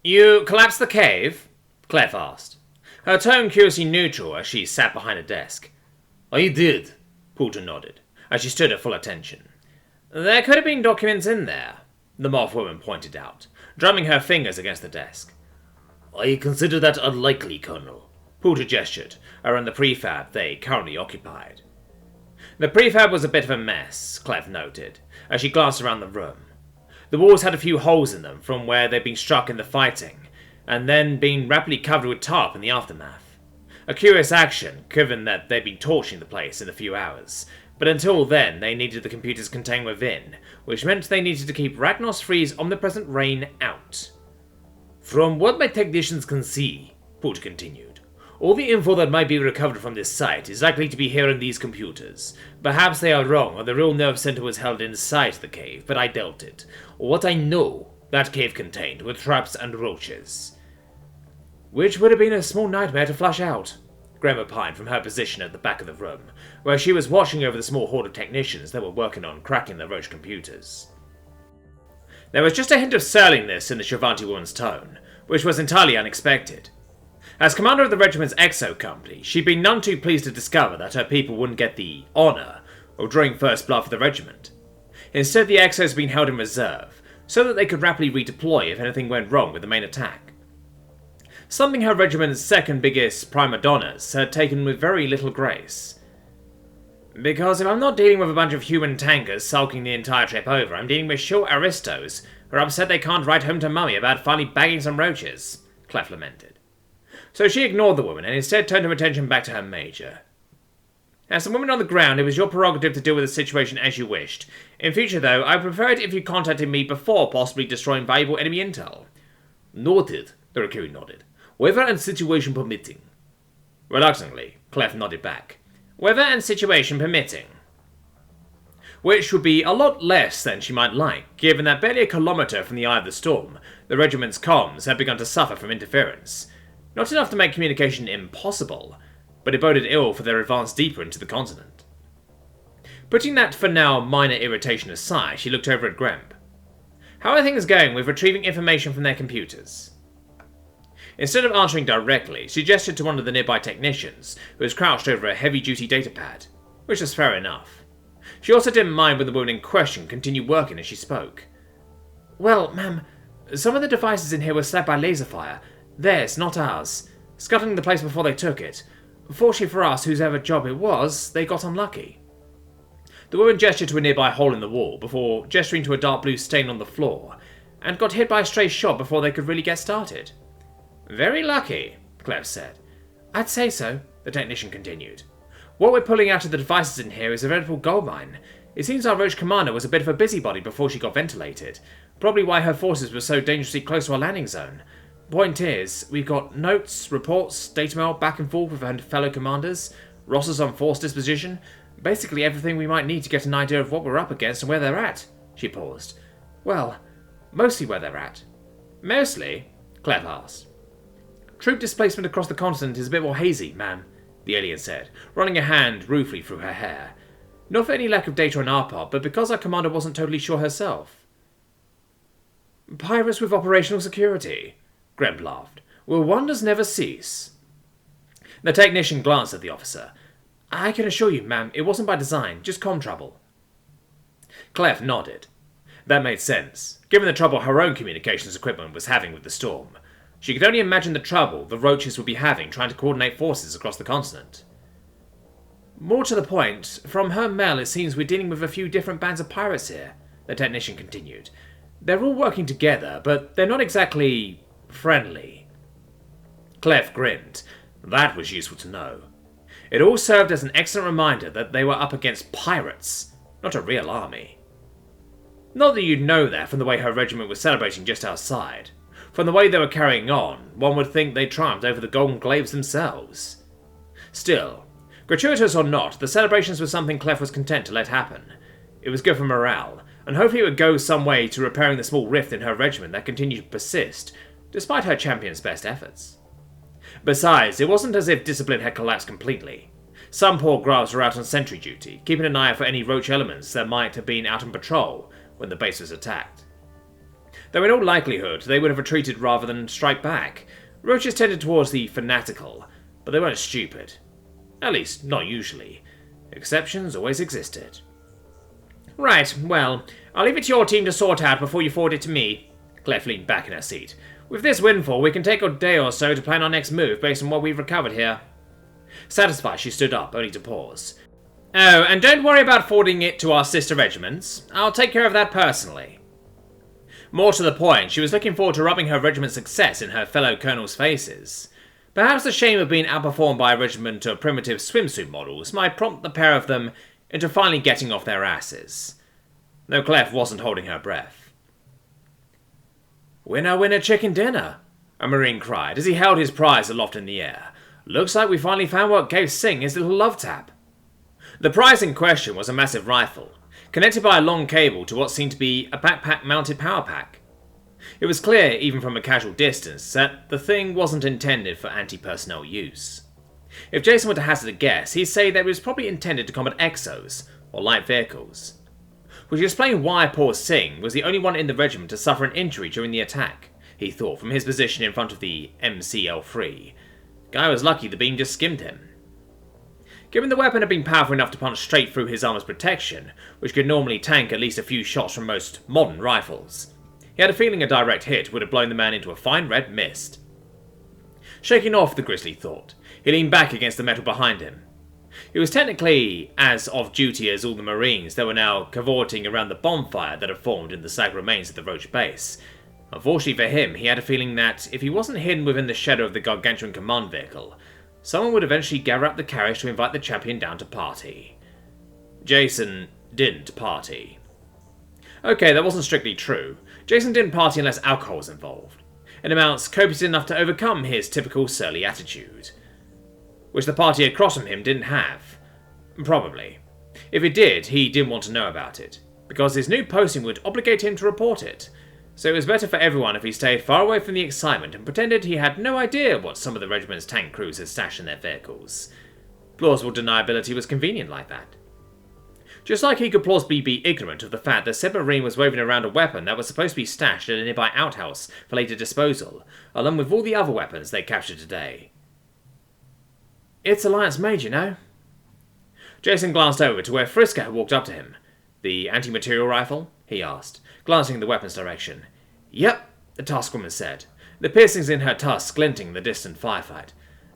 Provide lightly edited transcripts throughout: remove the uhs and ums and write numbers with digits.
You collapsed the cave? Clef asked, her tone curiously neutral as she sat behind a desk. I did, Poulter nodded, as she stood at full attention. There could have been documents in there, the moth woman pointed out, drumming her fingers against the desk. I consider that unlikely, Colonel. Poulter gestured around the prefab they currently occupied. The prefab was a bit of a mess, Clef noted, as she glanced around the room. The walls had a few holes in them from where they'd been struck in the fighting, and then been rapidly covered with tarp in the aftermath. A curious action, given that they'd been torching the place in a few hours, but until then they needed the computers contained within, which meant they needed to keep Ragnar's Free's omnipresent rain out. From what my technicians can see, Poulter continued, all the info that might be recovered from this site is likely to be here in these computers. Perhaps they are wrong, or the real nerve center was held inside the cave, but I doubt it. What I know that cave contained were traps and roaches. Which would have been a small nightmare to flush out, Graham opined from her position at the back of the room, where she was watching over the small horde of technicians that were working on cracking the roach computers. There was just a hint of surliness in the Shivanti woman's tone, which was entirely unexpected. As commander of the regiment's exo company, she'd been none too pleased to discover that her people wouldn't get the honour of drawing first blood for the regiment. Instead, the exos had been held in reserve, so that they could rapidly redeploy if anything went wrong with the main attack. Something her regiment's second biggest prima donnas had taken with very little grace. Because if I'm not dealing with a bunch of human tankers sulking the entire trip over, I'm dealing with short aristos who are upset they can't write home to mummy about finally bagging some roaches, Clef lamented. So she ignored the woman and instead turned her attention back to her major. As the woman on the ground, it was your prerogative to deal with the situation as you wished. In future, though, I would prefer it if you contacted me before possibly destroying valuable enemy intel. Noted, the Rikiri nodded. Weather and situation permitting. Reluctantly, Clef nodded back. Weather and situation permitting. Which would be a lot less than she might like, given that barely a kilometre from the eye of the storm, the regiment's comms had begun to suffer from interference. Not enough to make communication impossible, but it boded ill for their advance deeper into the continent. Putting that for now minor irritation aside, she looked over at Gremp. How are things going with retrieving information from their computers? Instead of answering directly, she gestured to one of the nearby technicians, who was crouched over a heavy-duty datapad, which was fair enough. She also didn't mind when the woman in question continued working as she spoke. Well, ma'am, some of the devices in here were slapped by laser fire. Theirs, not ours. Scuttling the place before they took it. Fortunately for us, whosever job it was, they got unlucky. The woman gestured to a nearby hole in the wall, before gesturing to a dark blue stain on the floor, and got hit by a stray shot before they could really get started. Very lucky, Clef said. I'd say so, the technician continued. What we're pulling out of the devices in here is a veritable goldmine. It seems our roach commander was a bit of a busybody before she got ventilated. Probably why her forces were so dangerously close to our landing zone. Point is, we've got notes, reports, data mail back and forth with her fellow commanders, rosters on force disposition, basically everything we might need to get an idea of what we're up against and where they're at. She paused. Well, mostly where they're at. Mostly? Clef asked. Troop displacement across the continent is a bit more hazy, ma'am, the alien said, running a hand ruefully through her hair. Not for any lack of data on our part, but because our commander wasn't totally sure herself. Pirates with operational security, Gremp laughed. Will wonders never cease? The technician glanced at the officer. I can assure you, ma'am, it wasn't by design, just comm trouble. Clef nodded. That made sense, given the trouble her own communications equipment was having with the storm. She could only imagine the trouble the roaches would be having trying to coordinate forces across the continent. More to the point, from her mail it seems we're dealing with a few different bands of pirates here, the technician continued. They're all working together, but they're not exactly friendly. Clef grinned. That was useful to know. It all served as an excellent reminder that they were up against pirates, not a real army. Not that you'd know that from the way her regiment was celebrating just outside. From the way they were carrying on, one would think they triumphed over the Golden Glaives themselves. Still, gratuitous or not, the celebrations were something Clef was content to let happen. It was good for morale, and hopefully it would go some way to repairing the small rift in her regiment that continued to persist, despite her champion's best efforts. Besides, it wasn't as if discipline had collapsed completely. Some poor grubs were out on sentry duty, keeping an eye out for any roach elements that might have been out on patrol when the base was attacked. though in all likelihood they would have retreated rather than strike back. Roaches tended towards the fanatical, but they weren't stupid. At least, not usually. Exceptions always existed. Right, well, I'll leave it to your team to sort out before you forward it to me. Clef leaned back in her seat. With this windfall, we can take a day or so to plan our next move based on what we've recovered here. Satisfied, she stood up, only to pause. Oh, and don't worry about forwarding it to our sister regiments. I'll take care of that personally. More to the point, she was looking forward to rubbing her regiment's success in her fellow colonels' faces. Perhaps the shame of being outperformed by a regiment of primitive swimsuit models might prompt the pair of them into finally getting off their asses. Though Clef wasn't holding her breath. Winner, winner, chicken dinner, a Marine cried as he held his prize aloft in the air. Looks like we finally found what gave Singh his little love tap. The prize in question was a massive rifle, connected by a long cable to what seemed to be a backpack-mounted power pack. It was clear, even from a casual distance, that the thing wasn't intended for anti-personnel use. If Jason were to hazard a guess, he'd say that it was probably intended to combat exos, or light vehicles. Which explained why poor Singh was the only one in the regiment to suffer an injury during the attack, he thought from his position in front of the MCL-3. Guy was lucky the beam just skimmed him. Given the weapon had been powerful enough to punch straight through his armor's protection, which could normally tank at least a few shots from most modern rifles, he had a feeling a direct hit would have blown the man into a fine red mist. Shaking off the grisly thought, he leaned back against the metal behind him. He was technically as off-duty as all the Marines that were now cavorting around the bonfire that had formed in the slag remains of the Roach base. Unfortunately for him, he had a feeling that if he wasn't hidden within the shadow of the gargantuan command vehicle, someone would eventually gather up the courage to invite the champion down to party. Jason didn't party. Okay, that wasn't strictly true. Jason didn't party unless alcohol was involved, in amounts copious enough to overcome his typical surly attitude, which the party across from him didn't have. Probably. If it did, he didn't want to know about it, because his new posting would obligate him to report it, so it was better for everyone if he stayed far away from the excitement and pretended he had no idea what some of the regiment's tank crews had stashed in their vehicles. Plausible deniability was convenient like that. Just like he could plausibly be ignorant of the fact that said Marine was waving around a weapon that was supposed to be stashed at a nearby outhouse for later disposal, along with all the other weapons they captured today. It's Alliance made, you know. Jason glanced over to where Frisker had walked up to him. The anti-material rifle? He asked, glancing in the weapon's direction. Yep, the taskwoman said, the piercings in her tusks glinting in the distant firefight.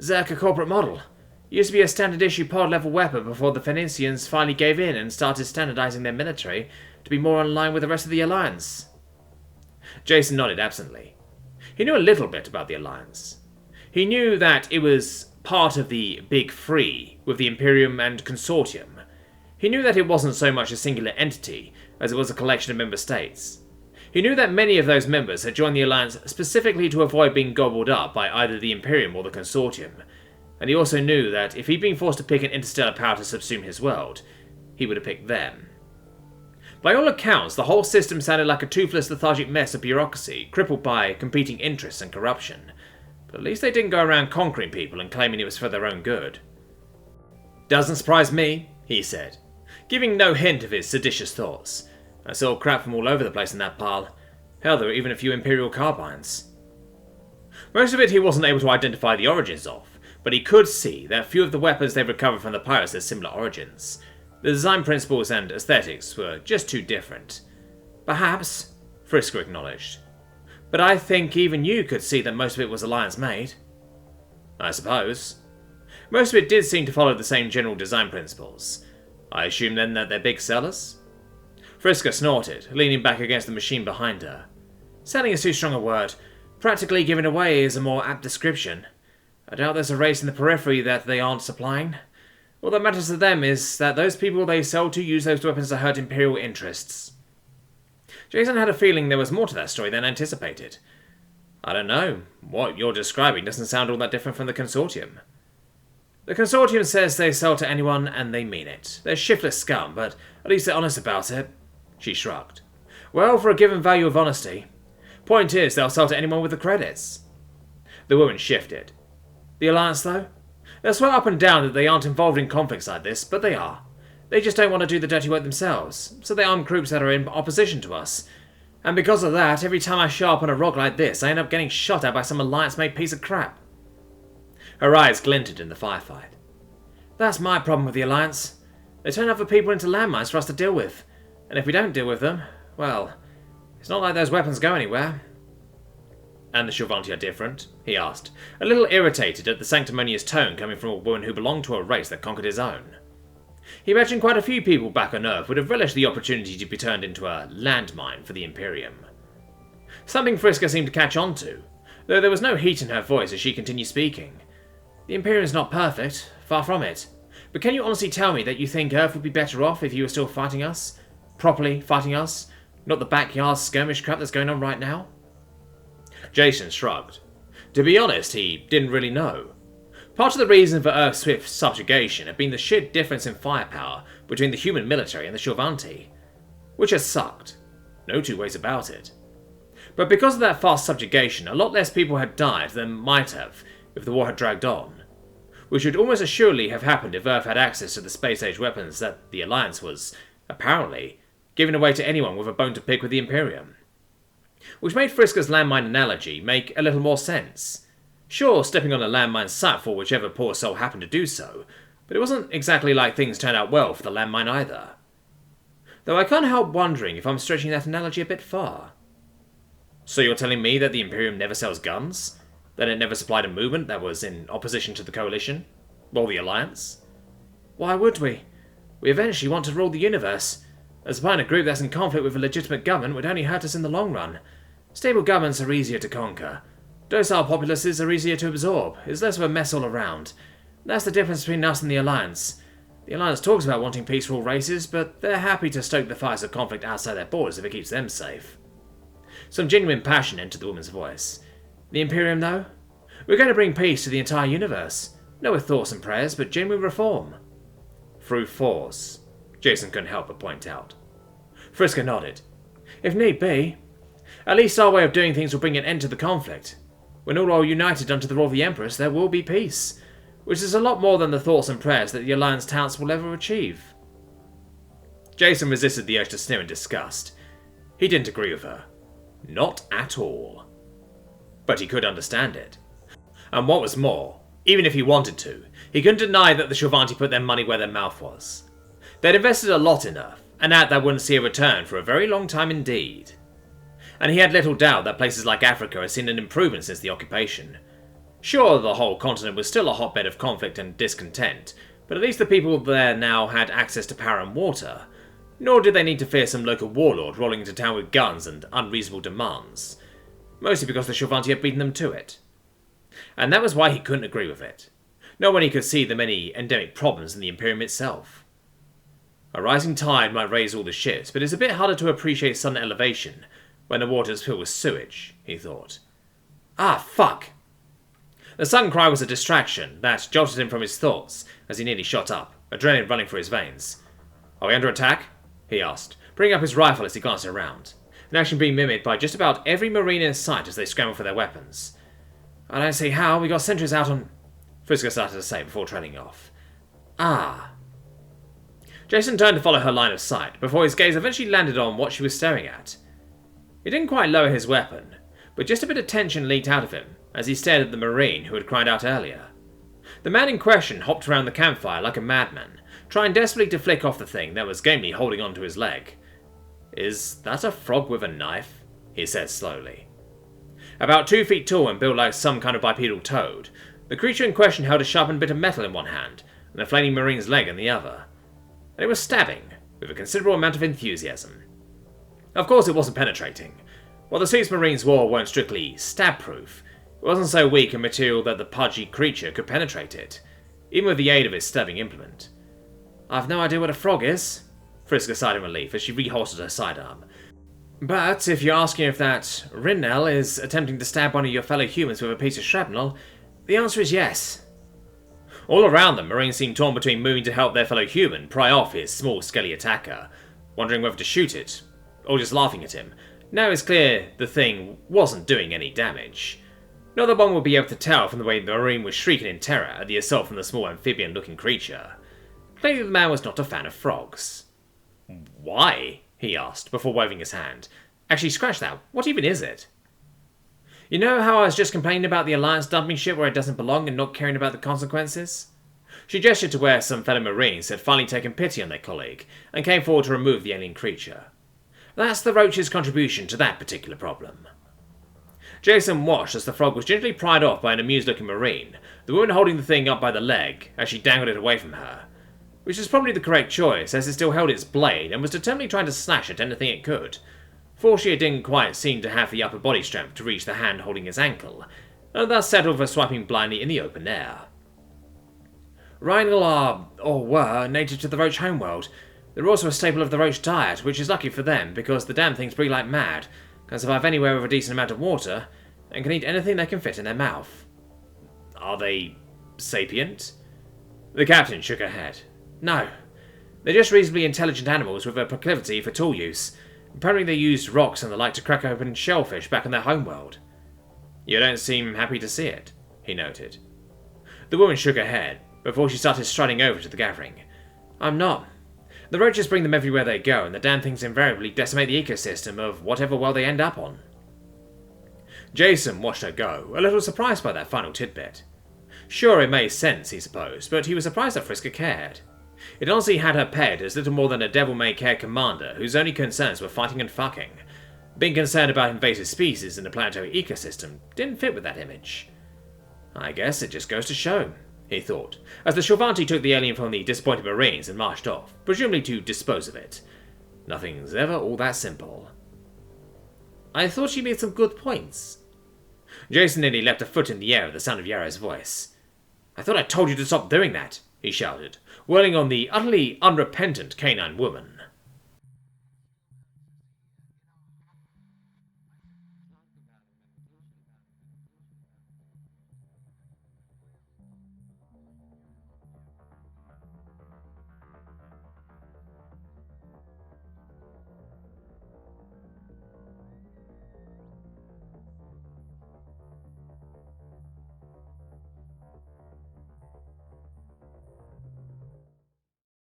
Zerka corporate model. Used to be a standard issue pod level weapon before the Phoenicians finally gave in and started standardizing their military to be more in line with the rest of the Alliance. Jason nodded absently. He knew a little bit about the Alliance. He knew that it was part of the Big Three with the Imperium and Consortium. He knew that it wasn't so much a singular entity as it was a collection of member states. He knew that many of those members had joined the Alliance specifically to avoid being gobbled up by either the Imperium or the Consortium, and he also knew that if he'd been forced to pick an interstellar power to subsume his world, he would have picked them. By all accounts, the whole system sounded like a toothless, lethargic mess of bureaucracy, crippled by competing interests and corruption. But at least they didn't go around conquering people and claiming it was for their own good. Doesn't surprise me, he said, giving no hint of his seditious thoughts. I saw crap from all over the place in that pile. Hell, there were even a few Imperial carbines. Most of it he wasn't able to identify the origins of, but he could see that few of the weapons they recovered from the pirates had similar origins. The design principles and aesthetics were just too different. Perhaps, Frisker acknowledged. But I think even you could see that most of it was Alliance-made. I suppose. Most of it did seem to follow the same general design principles. I assume then that they're big sellers? Frisker snorted, leaning back against the machine behind her. Selling is too strong a word. Practically giving away is a more apt description. I doubt there's a race in the periphery that they aren't supplying. All that matters to them is that those people they sell to use those weapons to hurt Imperial interests. Jason had a feeling there was more to that story than anticipated. I don't know. What you're describing doesn't sound all that different from the Consortium. The Consortium says they sell to anyone and they mean it. They're shiftless scum, but at least they're honest about it. She shrugged. Well, for a given value of honesty. Point is, they'll sell to anyone with the credits. The woman shifted. The Alliance, though? They'll swear up and down that they aren't involved in conflicts like this, but they are. They just don't want to do the dirty work themselves, so they arm groups that are in opposition to us. And because of that, every time I show up on a rock like this, I end up getting shot at by some Alliance-made piece of crap. Her eyes glinted in the firefight. That's my problem with the Alliance. They turn other people into landmines for us to deal with. And if we don't deal with them, well, it's not like those weapons go anywhere. And the Shorvanti are different? He asked, a little irritated at the sanctimonious tone coming from a woman who belonged to a race that conquered his own. He imagined quite a few people back on Earth would have relished the opportunity to be turned into a landmine for the Imperium. Something Frisker seemed to catch on to, though there was no heat in her voice as she continued speaking. The Imperium's not perfect, far from it. But can you honestly tell me that you think Earth would be better off if you were still fighting us? Properly fighting us? Not the backyard skirmish crap that's going on right now? Jason shrugged. To be honest, he didn't really know. Part of the reason for Earth's swift subjugation had been the sheer difference in firepower between the human military and the Shorvanti, which has sucked. No two ways about it. But because of that fast subjugation, a lot less people had died than might have if the war had dragged on, which would almost assuredly have happened if Earth had access to the space-age weapons that the Alliance was, apparently, giving away to anyone with a bone to pick with the Imperium. Which made Frisker's landmine analogy make a little more sense. Sure, stepping on a landmine sat for whichever poor soul happened to do so, but it wasn't exactly like things turned out well for the landmine either. Though I can't help wondering if I'm stretching that analogy a bit far. So you're telling me that the Imperium never sells guns? That it never supplied a movement that was in opposition to the Coalition? Or the Alliance? Why would we? We eventually want to rule the universe. And supplying a group that's in conflict with a legitimate government would only hurt us in the long run. Stable governments are easier to conquer. Docile populaces are easier to absorb. It's less of a mess all around. That's the difference between us and the Alliance. The Alliance talks about wanting peace for all races, but they're happy to stoke the fires of conflict outside their borders if it keeps them safe. Some genuine passion entered the woman's voice. The Imperium, though? We're going to bring peace to the entire universe. Not with thoughts and prayers, but genuine reform. Through force, Jason couldn't help but point out. Frisker nodded. If need be. At least our way of doing things will bring an end to the conflict. When all are united under the rule of the Empress, there will be peace, which is a lot more than the thoughts and prayers that the Alliance touts will ever achieve. Jason resisted the urge to sneer in disgust. He didn't agree with her. Not at all. But he could understand it. And what was more, even if he wanted to, he couldn't deny that the Shorvanti put their money where their mouth was. They'd invested a lot in Earth, and that wouldn't see a return for a very long time indeed. And he had little doubt that places like Africa had seen an improvement since the occupation. Sure, the whole continent was still a hotbed of conflict and discontent, but at least the people there now had access to power and water, nor did they need to fear some local warlord rolling into town with guns and unreasonable demands, mostly because the Shorvanti had beaten them to it. And that was why he couldn't agree with it, not when he could see the many endemic problems in the Imperium itself. A rising tide might raise all the ships, but it's a bit harder to appreciate sudden elevation when the water is filled with sewage, he thought. Ah, fuck! The sudden cry was a distraction that jolted him from his thoughts as he nearly shot up, adrenaline running through his veins. Are we under attack? He asked, bringing up his rifle as he glanced around, an action being mimicked by just about every Marine in sight as they scrambled for their weapons. I don't see how. We got sentries out on... Frisker started to say before trailing off. Ah. Jason turned to follow her line of sight before his gaze eventually landed on what she was staring at. He didn't quite lower his weapon, but just a bit of tension leaked out of him as he stared at the Marine who had cried out earlier. The man in question hopped around the campfire like a madman, trying desperately to flick off the thing that was gamely holding onto his leg. Is that a frog with a knife? He said slowly. About 2 feet tall and built like some kind of bipedal toad, the creature in question held a sharpened bit of metal in one hand and the flaming Marine's leg in the other. And it was stabbing, with a considerable amount of enthusiasm. Of course it wasn't penetrating. While the suits Marines wore weren't strictly stab-proof, it wasn't so weak a material that the pudgy creature could penetrate it, even with the aid of his stabbing implement. I've no idea what a frog is, Frisker sighed in relief as she reholstered her sidearm. But if you're asking if that Yrrol is attempting to stab one of your fellow humans with a piece of shrapnel, the answer is yes. All around them, Marines seemed torn between moving to help their fellow human pry off his small, skelly attacker, wondering whether to shoot it, or just laughing at him. Now it's clear the thing wasn't doing any damage. Not that one would be able to tell from the way the Marine was shrieking in terror at the assault from the small amphibian-looking creature. Clearly the man was not a fan of frogs. Why? He asked, before waving his hand. Actually, scratch that. What even is it? You know how I was just complaining about the Alliance dumping shit where it doesn't belong and not caring about the consequences? She gestured to where some fellow Marines had finally taken pity on their colleague and came forward to remove the alien creature. That's the roach's contribution to that particular problem. Jason watched as the frog was gently pried off by an amused-looking Marine, the woman holding the thing up by the leg as she dangled it away from her. Which is probably the correct choice, as it still held its blade and was determinedly trying to slash at anything it could. Fortunately, it didn't quite seem to have the upper body strength to reach the hand holding his ankle, and thus settled for swiping blindly in the open air. Yrrol are, or were, native to the roach homeworld. They're also a staple of the roach diet, which is lucky for them, because the damn things breathe like mad, can survive anywhere with a decent amount of water, and can eat anything they can fit in their mouth. Are they sapient? The captain shook her head. No. They're just reasonably intelligent animals with a proclivity for tool use. Apparently they used rocks and the like to crack open shellfish back in their homeworld. You don't seem happy to see it, he noted. The woman shook her head, before she started striding over to the gathering. I'm not. The roaches bring them everywhere they go, and the damn things invariably decimate the ecosystem of whatever world they end up on. Jason watched her go, a little surprised by that final tidbit. Sure, it made sense, he supposed, but he was surprised that Frisker cared. It honestly had her pegged as little more than a devil-may-care commander whose only concerns were fighting and fucking. Being concerned about invasive species in the planetary ecosystem didn't fit with that image. I guess it just goes to show, he thought, as the Shorvanti took the alien from the disappointed Marines and marched off, presumably to dispose of it. Nothing's ever all that simple. I thought she made some good points. Jason nearly leapt a foot in the air at the sound of Yarrow's voice. I thought I told you to stop doing that, he shouted, whirling on the utterly unrepentant canine woman.